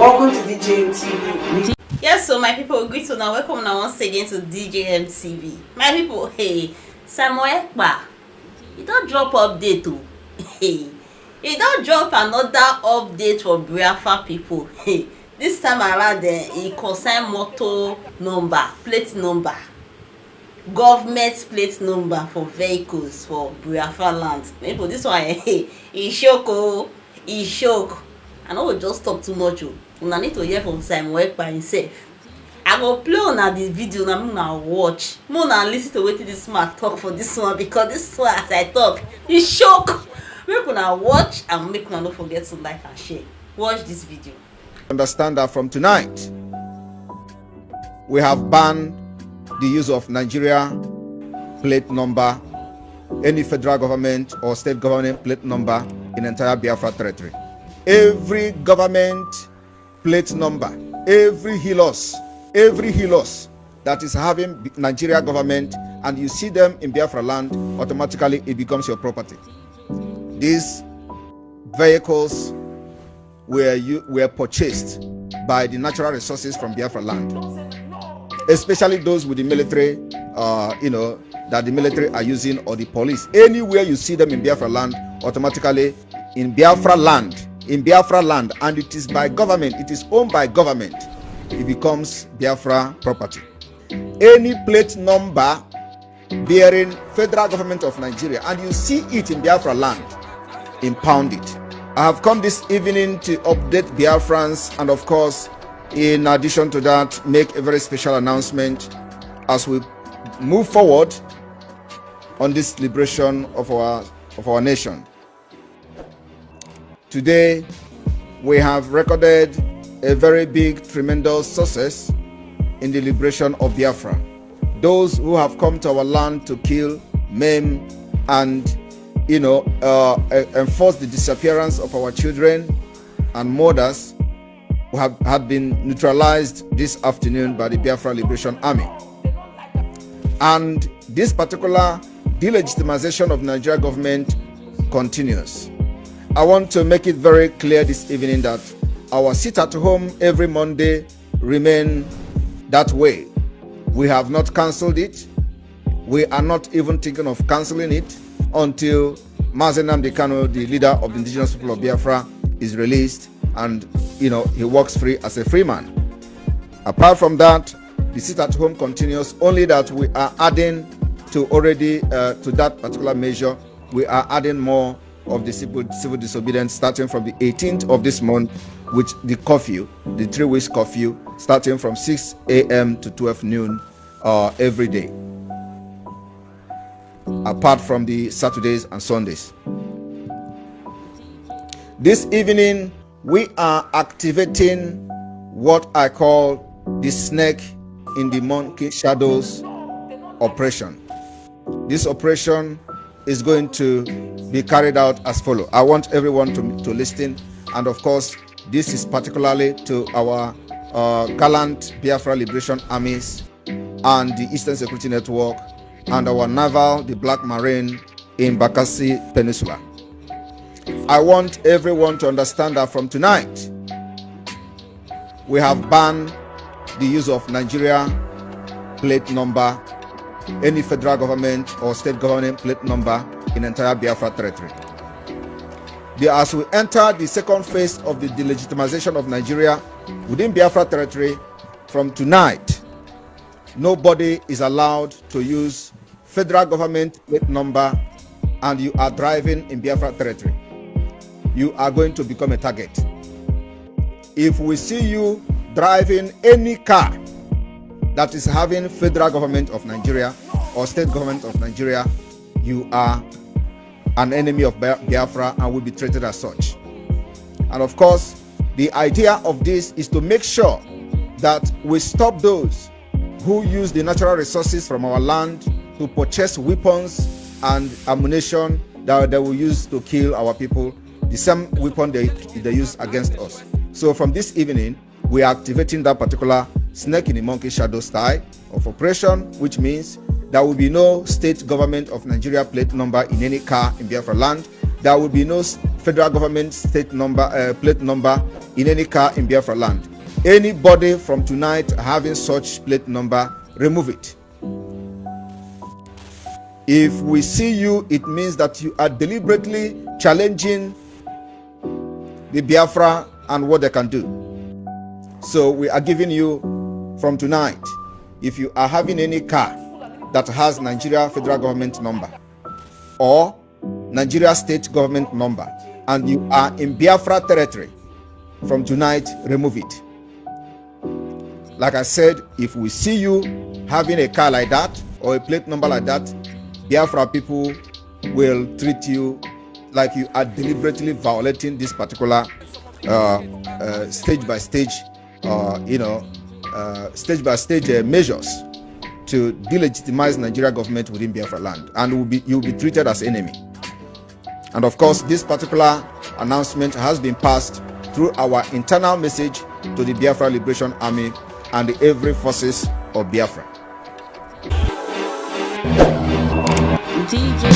Welcome to DJM TV. Yes, so my people, greet you now. Welcome now once again to DJM TV. My people, hey, Simon Ekpa, he don't drop update too. Hey, he don't drop another update for Biafra people. Hey, this time around, he concern motor number, plate number, government plate number for vehicles for Biafra land. People, this one, hey, he shock, oh, he shock. I no go just talk too much o. Una need to hear from Simon Ekpa himself. I go play una the video na make una watch. Make una lis ten to wetin dis man talk for dis one, because dis one as I talk, e shock. Make una watch and make una no forget to like and share. Watch dis video. Understand that from tonight, we have banned the use of Nigeria plate number, any federal government or state government plate number in entire Biafra territory. Every government plate number, every hilos that is having Nigeria government and you see them in Biafra land, automatically it becomes your property. These vehicles were purchased by the natural resources from Biafra land, especially those with the military, that the military are using, or the police. Anywhere you see them in Biafra land, automatically in Biafra land, and it is by government, it is owned by government, it becomes Biafra property. Any plate number bearing federal government of Nigeria and you see it in Biafra land, impound it. I have come this evening to update Biafrans, and of course, in addition to that, make a very special announcement as we move forward on this liberation of our nation. Today, we have recorded a very big, tremendous success in the liberation of Biafra. Those who have come to our land to kill, maim, and enforce the disappearance of our children and mothers had been neutralized this afternoon by the Biafra Liberation Army. And this particular delegitimization of Nigeria government continues. I want to make it very clear this evening that our sit at home every Monday remain that way. We have not cancelled it. We are not even thinking of cancelling it until Mazi Nnamdi Kanu, the leader of the indigenous people of Biafra, is released and he walks free as a free man. Apart from that, the sit at home continues, only that we are adding to that particular measure, we are adding more of the civil disobedience starting from the 18th of this month, which the curfew, the 3 weeks curfew, starting from 6 a.m. to 12 noon every day, apart from the Saturdays and Sundays. This evening, we are activating what I call the snake in the monkey shadows operation. This operation is going to be carried out as follows. I want everyone to listen, and of course, this is particularly to our gallant Biafra Liberation Armies and the Eastern Security Network and our naval, the Black Marine in Bakassi Peninsula. I want everyone to understand that from tonight, we have banned the use of Nigeria plate number, any federal government or state government plate number in entire Biafra territory. As we enter the second phase of the delegitimization of Nigeria within Biafra territory, from tonight, nobody is allowed to use federal government plate number and you are driving in Biafra territory. You are going to become a target. If we see you driving any car that is having federal government of Nigeria or state government of Nigeria, you are an enemy of Biafra and will be treated as such. And of course, the idea of this is to make sure that we stop those who use the natural resources from our land to purchase weapons and ammunition that they will use to kill our people, the same weapon they use against us. So from this evening, we are activating that particular snake in the monkey shadow style of operation, which means there will be no state government of Nigeria plate number in any car in Biafra land. There will be no federal government state number plate number in any car in Biafra land. Anybody from tonight having such plate number, remove it. If we see you, it means that you are deliberately challenging the Biafra and what they can do. So we are giving you from tonight, if you are having any car that has Nigeria federal government number or Nigeria state government number and you are in Biafra territory, from tonight, remove it. Like I said, if we see you having a car like that or a plate number like that, Biafra people will treat you like you are deliberately violating this particular stage by stage, stage by stage measures to delegitimize Nigeria government within Biafra land, and you'll be treated as enemy. And of course, this particular announcement has been passed through our internal message to the Biafra Liberation Army and the every forces of Biafra. DJ